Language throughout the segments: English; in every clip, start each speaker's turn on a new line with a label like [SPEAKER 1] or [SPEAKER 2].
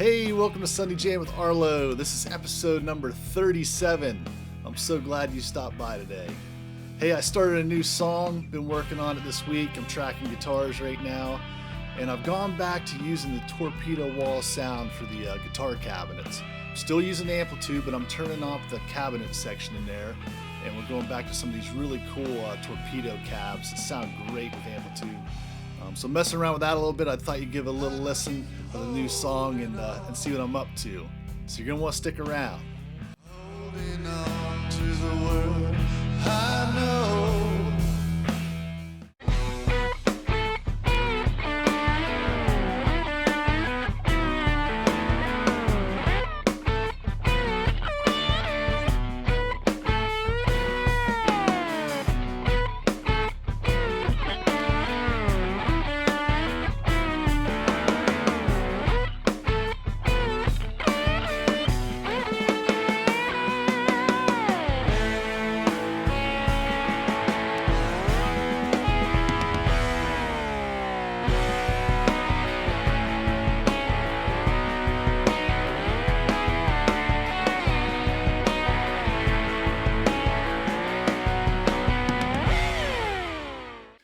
[SPEAKER 1] Hey, welcome to Sunday Jam with Arlo. This is episode number 37. I'm so glad you stopped by today. Hey, I started a new song, been working on it this week. I'm tracking guitars right now, and I've gone back to using the torpedo wall sound for the guitar cabinets. Still using the amplitude, but I'm turning off the cabinet section in there, and we're going back to some of these really cool torpedo cabs that sound great with amplitude. So messing around with that a little bit, I thought you'd give a little listen of the new song and see what I'm up to. So you're gonna want to stick around. Holding on to the word I know.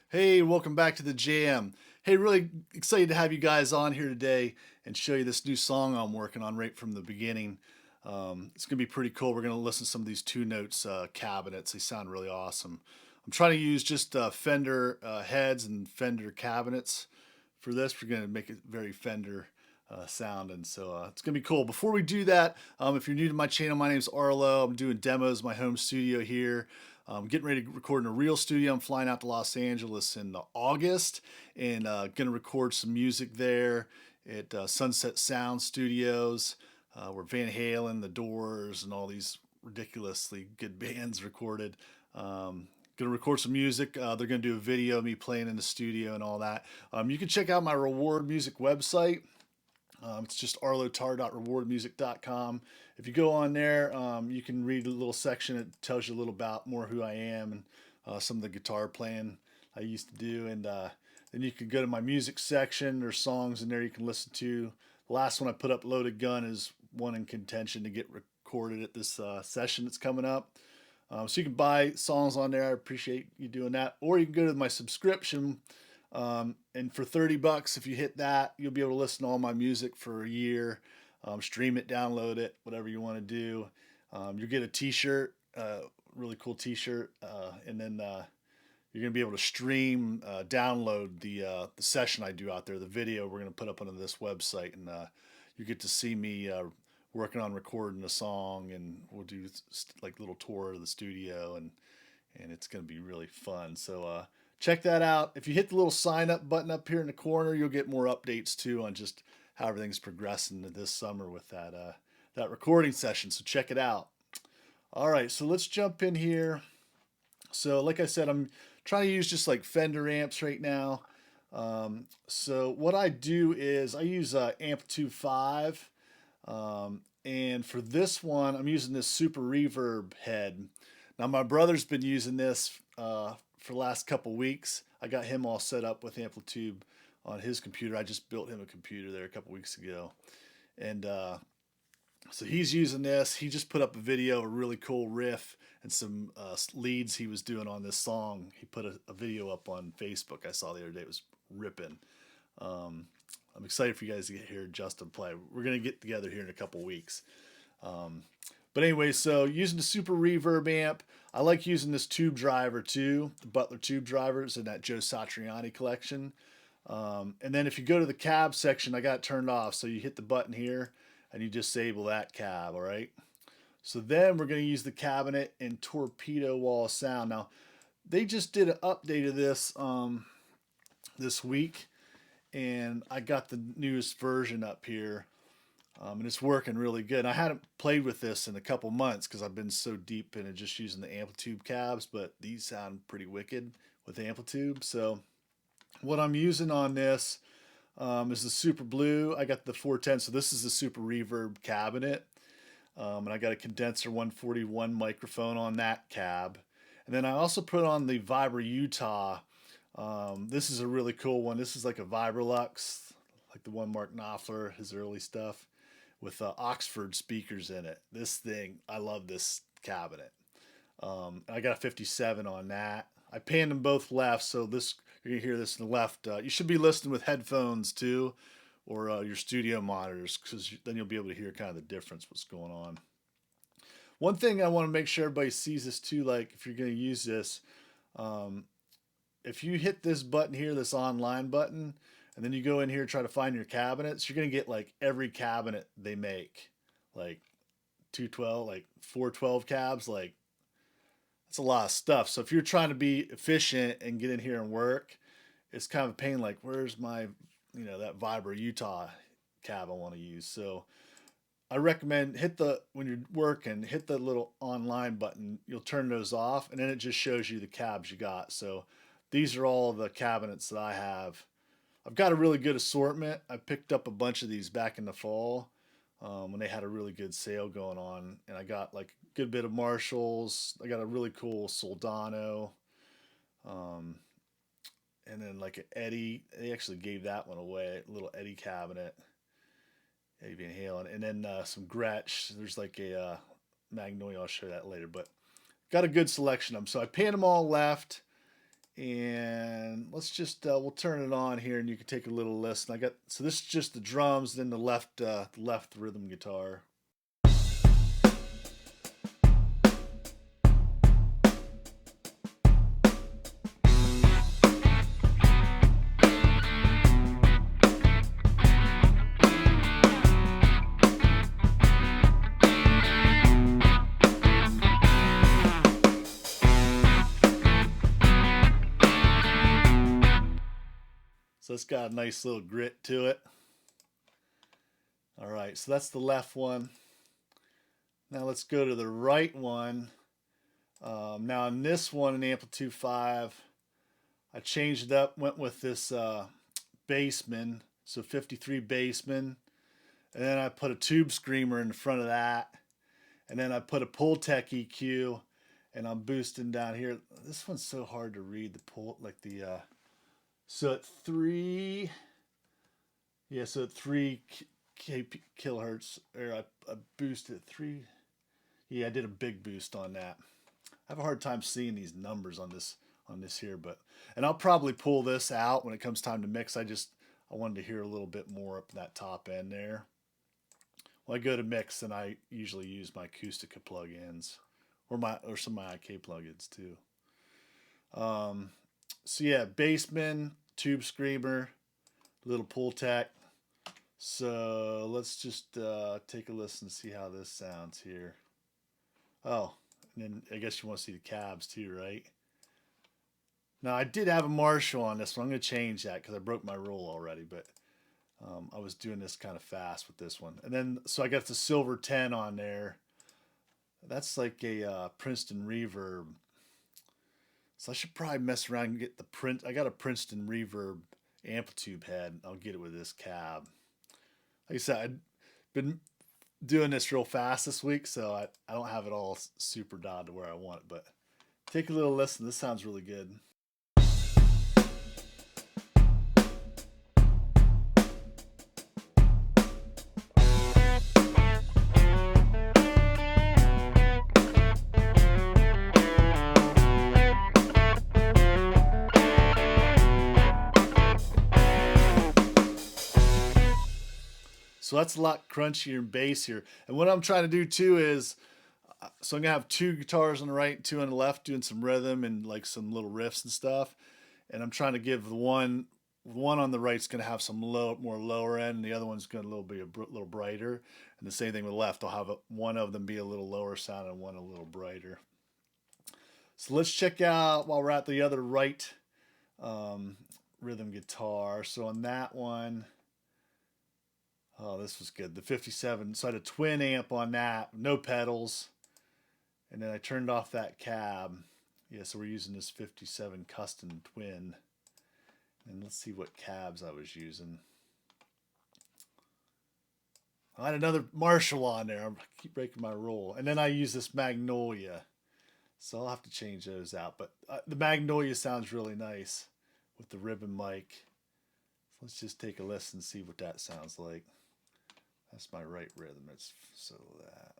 [SPEAKER 1] Hey, welcome back to the Jam. Hey, really excited to have you guys on here today and show you this new song I'm working on right from the beginning. It's going to be pretty cool. We're going to listen to some of these two notes cabinets. They sound really awesome. I'm trying to use just Fender heads and Fender cabinets for this. We're going to make it very Fender sounding, so it's going to be cool. Before we do that, if you're new to my channel, my name is Arlo. I'm doing demos in my home studio here. I'm getting ready to record in a real studio. I'm flying out to Los Angeles in August and going to record some music there at Sunset Sound Studios, where Van Halen, The Doors, and all these ridiculously good bands recorded. Going to record some music. They're going to do a video of me playing in the studio and all that. You can check out my Reward Music website. It's just arlotar.rewardmusic.com. If you go on there, you can read a little section that tells you a little about more who I am and some of the guitar playing I used to do. And then you can go to my music section. There's songs in there you can listen to. The last one I put up, Loaded Gun, is one in contention to get recorded at this session that's coming up. So you can buy songs on there. I appreciate you doing that. Or you can go to my subscription. And for $30, if you hit that, you'll be able to listen to all my music for a year, stream it, download it, whatever you want to do. You'll get a t-shirt, really cool t-shirt, and then you're going to be able to stream, download the session I do out there, the video we're going to put up on this website, and you get to see me working on recording a song, and we'll do like a little tour of the studio, and it's going to be really fun. So check that out. If you hit the little sign up button up here in the corner, you'll get more updates too on just how everything's progressing this summer with that recording session. So check it out. All right, so let's jump in here. So like I said, I'm trying to use just like Fender amps right now. So what I do is I use Amplitude 5. And for this one, I'm using this Super Reverb head. Now my brother's been using this for the last couple weeks. I got him all set up with Amplitude on his computer. I just built him a computer there a couple weeks ago. And so he's using this. He just put up a video, a really cool riff and some leads he was doing on this song. He put a video up on Facebook I saw the other day. It was ripping. I'm excited for you guys to get here, Justin play. We're going to get together here in a couple weeks. But anyway, so using the Super Reverb amp, I like using this tube driver too, the Butler tube drivers in that Joe Satriani collection. And then if you go to the cab section, I got it turned off. So you hit the button here and you disable that cab, all right? So then we're going to use the cabinet and torpedo wall sound. Now, they just did an update of this this week, and I got the newest version up here. And it's working really good. I hadn't played with this in a couple months because I've been so deep into just using the Amplitude cabs, but these sound pretty wicked with Amplitude. So what I'm using on this is the Super Blue. I got the 410, so this is the Super Reverb cabinet. And I got a condenser 141 microphone on that cab. And then I also put on the Vibra Utah. This is a really cool one. This is like a Vibralux, like the one Mark Knopfler, his early stuff. with Oxford speakers in it. This thing, I love this cabinet. I got a 57 on that. I panned them both left, so this you're gonna hear this in the left. You should be listening with headphones too, or your studio monitors, because then you'll be able to hear kind of the difference what's going on. One thing I want to make sure everybody sees this too, like if you're gonna use this, um, if you hit this button here, this online button, and then you go in here and try to find your cabinets, you're gonna get like every cabinet they make, like 212, like 412 cabs, like that's a lot of stuff. So if you're trying to be efficient and get in here and work, it's kind of a pain. Like, where's my, that Vibra Utah cab I want to use? So I recommend when you're working, hit the little online button. You'll turn those off, and then it just shows you the cabs you got. So these are all the cabinets that I have. I've got a really good assortment. I picked up a bunch of these back in the fall when they had a really good sale going on, and I got like a good bit of Marshalls. I got a really cool Soldano, um, and then like an Eddie. They actually gave that one away, a little Eddie cabinet, Eddie Van Halen, and then some Gretsch. There's like a Magnolia. I'll show that later, but got a good selection of them. So I panned them all left. And let's just we'll turn it on here, and you can take a little listen. So this is just the drums, then the left rhythm guitar. So it's got a nice little grit to it. All right, so that's the left one. Now let's go to the right one. Now on this one, an Amplitude 5, I changed it up, went with this Bassman, so 53 Bassman. And then I put a tube screamer in the front of that. And then I put a Pultec EQ, and I'm boosting down here. This one's so hard to read, so at 3 kilohertz, or I boosted 3. Yeah, I did a big boost on that. I have a hard time seeing these numbers on this here, and I'll probably pull this out when it comes time to mix. I wanted to hear a little bit more up that top end there. When I go to mix, then I usually use my Acoustica plugins or some of my IK plugins too. So yeah, Bassman, tube screamer, little Pultec. So let's just take a listen and see how this sounds here. Oh, and then I guess you want to see the cabs too, right? Now I did have a Marshall on this one. I'm going to change that because I broke my rule already, but I was doing this kind of fast with this one. And then, so I got the Silver 10 on there. That's like a Princeton Reverb. So I should probably mess around and get I got a Princeton Reverb Amplitude head. I'll get it with this cab. Like I said, I've been doing this real fast this week, so I don't have it all super dialed to where I want it. But take a little listen. This sounds really good. So that's a lot crunchier and bassier. And what I'm trying to do too is, so I'm gonna have 2 guitars on the right and 2 on the left doing some rhythm and like some little riffs and stuff. And I'm trying to give the one on the right's gonna have some more lower end, and the other one's gonna be a little brighter. And the same thing with the left. I'll have one of them be a little lower sound and one a little brighter. So let's check out, while we're at the other right rhythm guitar. So on that one, oh, this was good. The 57. So I had a twin amp on that, no pedals. And then I turned off that cab. Yeah, so we're using this 57 custom twin. And let's see what cabs I was using. I had another Marshall on there. I keep breaking my rule. And then I use this Magnolia. So I'll have to change those out. But the Magnolia sounds really nice with the ribbon mic. So let's just take a listen and see what that sounds like. That's my right rhythm. It's so that.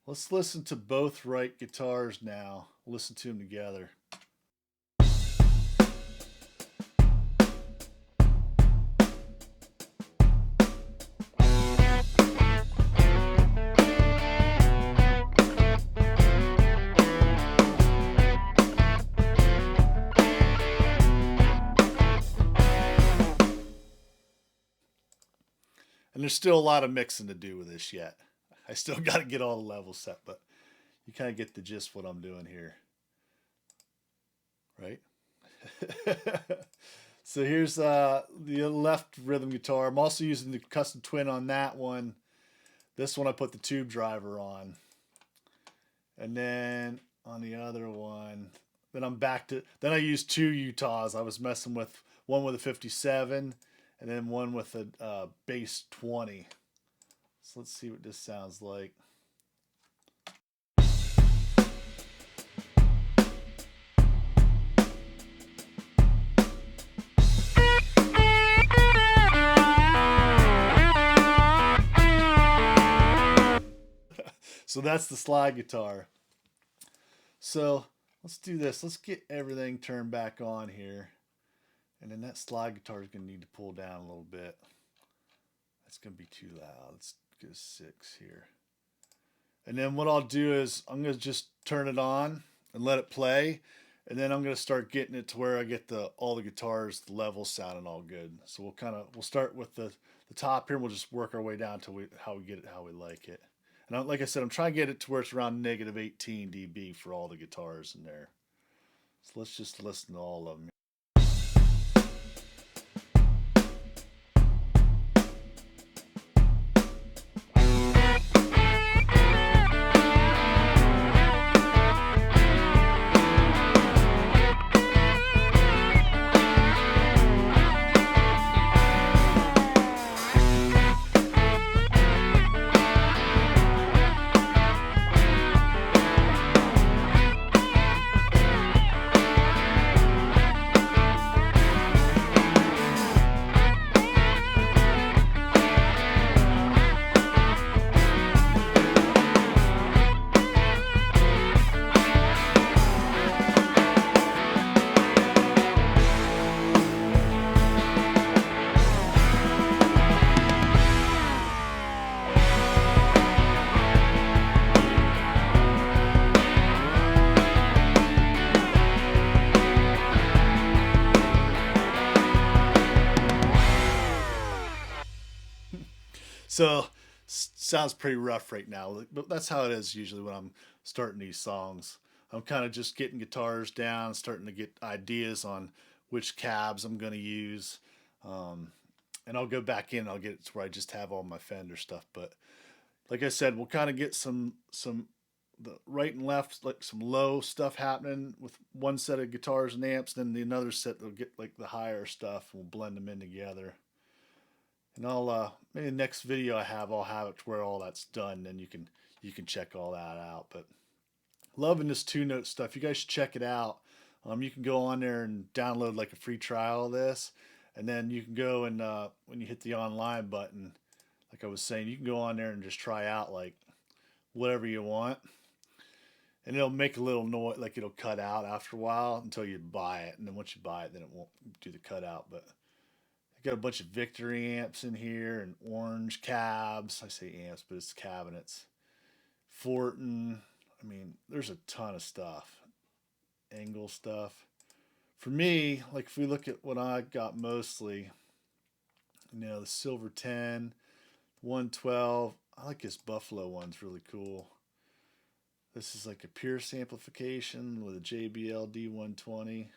[SPEAKER 1] Let's listen to both right guitars now. Listen to them together. And there's still a lot of mixing to do with this yet. I still got to get all the levels set, but you kind of get the gist of what I'm doing here, right? So here's the left rhythm guitar. I'm also using the custom twin on that one. This one I put the tube driver on. And then on the other one, then I'm back to, then I used two Utahs. I was messing with one with a 57 and then one with a bass 20. So let's see what this sounds like. So that's the slide guitar. So let's do this. Let's get everything turned back on here. And then that slide guitar is going to need to pull down a little bit. That's going to be too loud. Let's get a 6 here. And then what I'll do is I'm going to just turn it on and let it play. And then I'm going to start getting it to where I get all the guitars, the levels sounding all good. So we'll start with the top here and we'll just work our way down to how we get it, how we like it. And like I said, I'm trying to get it to where it's around negative 18 dB for all the guitars in there. So let's just listen to all of them. So sounds pretty rough right now, but that's how it is usually when I'm starting these songs. I'm kind of just getting guitars down, starting to get ideas on which cabs I'm going to use. And I'll go back in, I'll get it to where I just have all my Fender stuff. But like I said, we'll kind of get some the right and left, like some low stuff happening with one set of guitars and amps, then the another set will get like the higher stuff, and we'll blend them in together. And I'll maybe the next video I'll have it to where all that's done, and you can check all that out. But loving this 2-note stuff. You guys should check it out. You can go on there and download like a free trial of this, and then you can go and when you hit the online button, like I was saying, you can go on there and just try out like whatever you want, and it'll make a little noise, like it'll cut out after a while until you buy it, and then once you buy it, then it won't do the cutout. But I got a bunch of Victory amps in here and orange cabs. I say amps, but it's cabinets. Fortin. I mean, there's a ton of stuff. Angle stuff. For me, like if we look at what I got mostly, the Silver 10, 112. I like this Buffalo one's really cool. This is like a Pierce amplification with a JBL D120,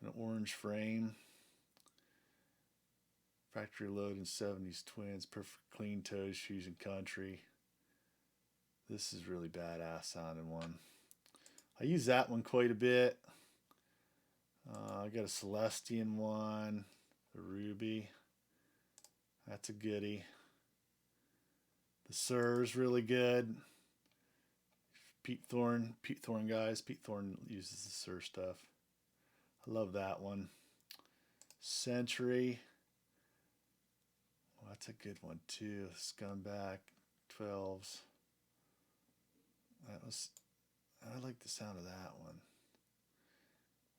[SPEAKER 1] an orange frame. Factory load and 70s twins, perfect clean toes, fusion country. This is really badass sounding one. I use that one quite a bit. I got a Celestian one, a Ruby. That's a goodie. The Sir's really good. Pete Thorne guys. Pete Thorne uses the Sir stuff. I love that one. Century. Oh, that's a good one too. Scumbag 12s. I like the sound of that one.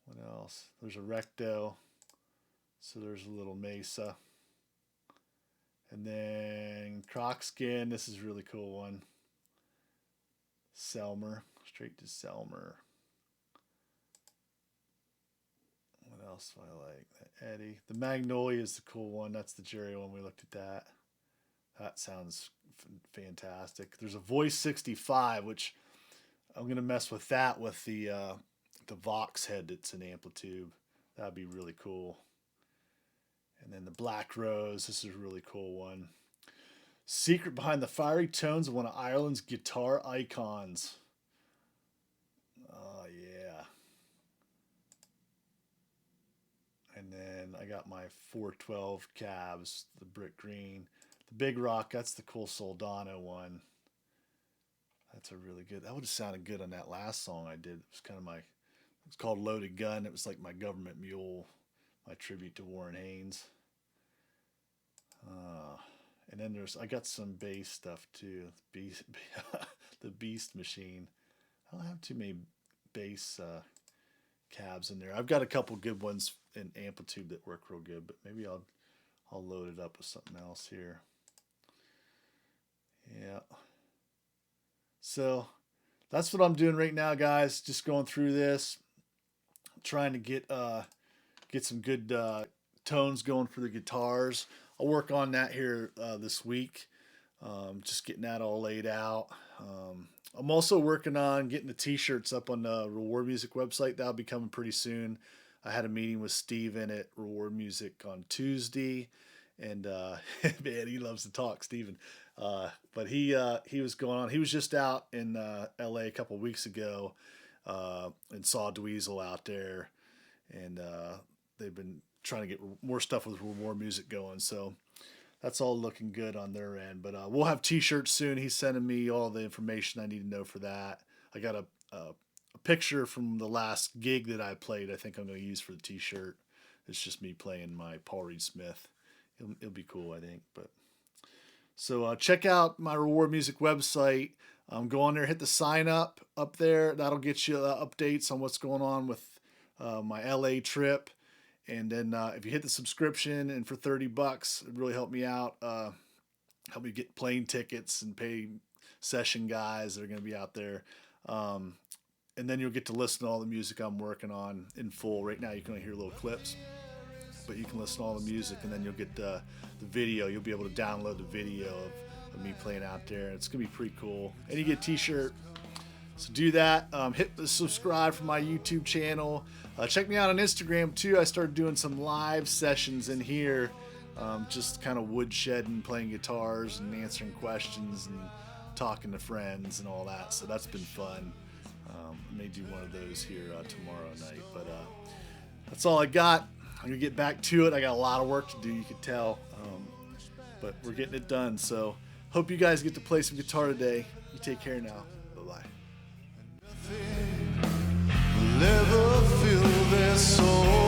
[SPEAKER 1] What else? There's a Recto. So there's a little Mesa. And then Crocskin. This is a really cool one. Selmer. Straight to Selmer. What else do I like? The Eddie. The Magnolia is the cool one. That's the Jerry one. We looked at that. That sounds fantastic. There's a Voice 65, which I'm going to mess with that with the Vox head that's an Amplitube. That'd be really cool. And then the Black Rose. This is a really cool one. Secret behind the fiery tones of one of Ireland's guitar icons. Oh, yeah. And then I got my 412 cabs, the brick green. The Big Rock, that's the cool Soldano one. That's a really good, that would have sounded good on that last song I did. It was kind of my, it's called Loaded Gun. It was like my government mule, my tribute to Warren Haynes. And then I got some bass stuff too. The Beast Machine. I don't have too many bass cabs in there. I've got a couple good ones in Amplitude that work real good, but maybe I'll load it up with something else here. Yeah. So that's what I'm doing right now, guys. Just going through this, trying to get some good tones going for the guitars. I'll work on that here this week. Just getting that all laid out. I'm also working on getting the t-shirts up on the Reward Music website. That'll be coming pretty soon. I had a meeting with Steven at Reward Music on Tuesday, and man, he loves to talk, Steven. But he was going on. He was just out in LA a couple weeks ago and saw Dweezil out there, and they've been trying to get more stuff with Reward Music going. So that's all looking good on their end. But we'll have t-shirts soon. He's sending me all the information I need to know for that. I got a picture from the last gig that I played. I think I'm going to use for the t-shirt. It's just me playing my Paul Reed Smith. It'll be cool, I think. But so check out my Reward Music website. Go on there, hit the sign up there. That'll get you updates on what's going on with my LA trip. And then if you hit the subscription, and for $30, it'd really help me out. Help me get plane tickets and pay session guys that are going to be out there. And then you'll get to listen to all the music I'm working on in full. Right now you can only hear little clips, but you can listen to all the music, and then you'll get the video. You'll be able to download the video of me playing out there. It's going to be pretty cool. And you get a t-shirt. So do that. Hit the subscribe for my YouTube channel. Check me out on Instagram too. I started doing some live sessions in here, just kind of woodshedding, playing guitars and answering questions and talking to friends and all that. So that's been fun. I may do one of those here tomorrow night. But that's all I got. I'm going to get back to it. I got a lot of work to do, you could tell. But we're getting it done. So hope you guys get to play some guitar today. You take care now. Bye-bye. Will ever feel their soul.